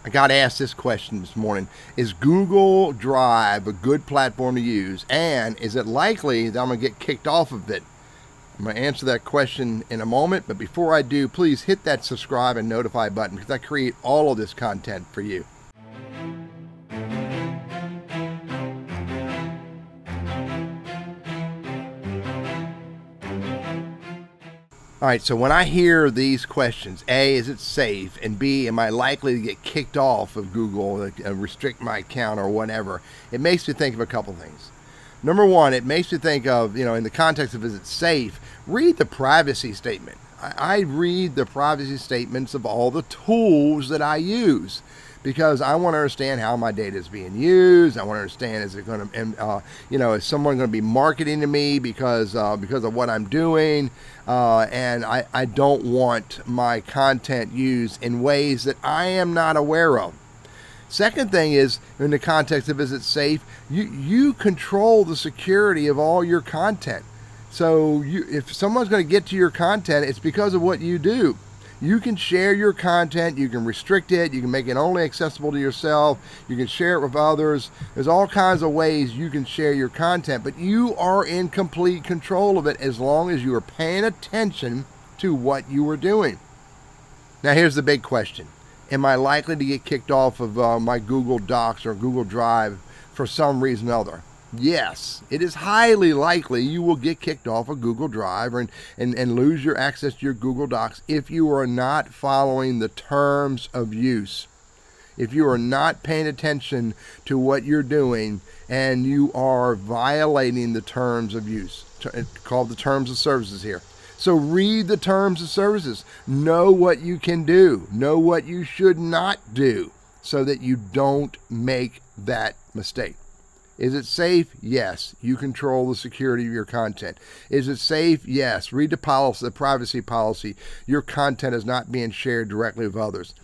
I got asked this question this morning. Is Google Drive a good platform to use? And is it likely that I'm going to get kicked off of it? I'm going to answer that question in a moment. But before I do, please hit that subscribe and notify button because I create all of this content for you. All right, so when I hear these questions, A, is it safe? And B, am I likely to get kicked off of Google, restrict my account or whatever? It makes me think of a couple things. Number one, it makes me think of, in the context of is it safe, read the privacy statement. I read the privacy statements of all the tools that I use because I want to understand how my data is being used. I want to understand, is it going to, is someone going to be marketing to me because of what I'm doing? And I don't want my content used in ways that I am not aware of. Second thing is, in the context of is it safe, you control the security of all your content. So if someone's going to get to your content, it's because of what you do. You can share your content, you can restrict it, you can make it only accessible to yourself, you can share it with others. There's all kinds of ways you can share your content, but you are in complete control of it as long as you are paying attention to what you are doing. Now here's the big question. Am I likely to get kicked off of my Google Docs or Google Drive for some reason or other? Yes, it is highly likely you will get kicked off of Google Drive and lose your access to your Google Docs if you are not following the terms of use. If you are not paying attention to what you're doing and you are violating the terms of use, called the terms of services here. So read the terms of services. Know what you can do. Know what you should not do so that you don't make that mistake. Is it safe? Yes. You control the security of your content. Is it safe? Yes. Read the policy, the privacy policy. Your content is not being shared directly with others.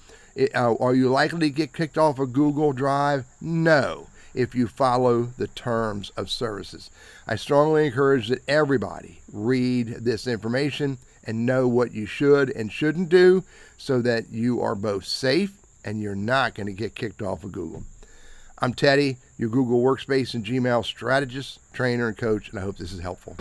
Are you likely to get kicked off of Google Drive? No, if you follow the terms of services. I strongly encourage that everybody read this information and know what you should and shouldn't do so that you are both safe and you're not going to get kicked off of Google. I'm Teddy, your Google Workspace and Gmail strategist, trainer, and coach, and I hope this is helpful.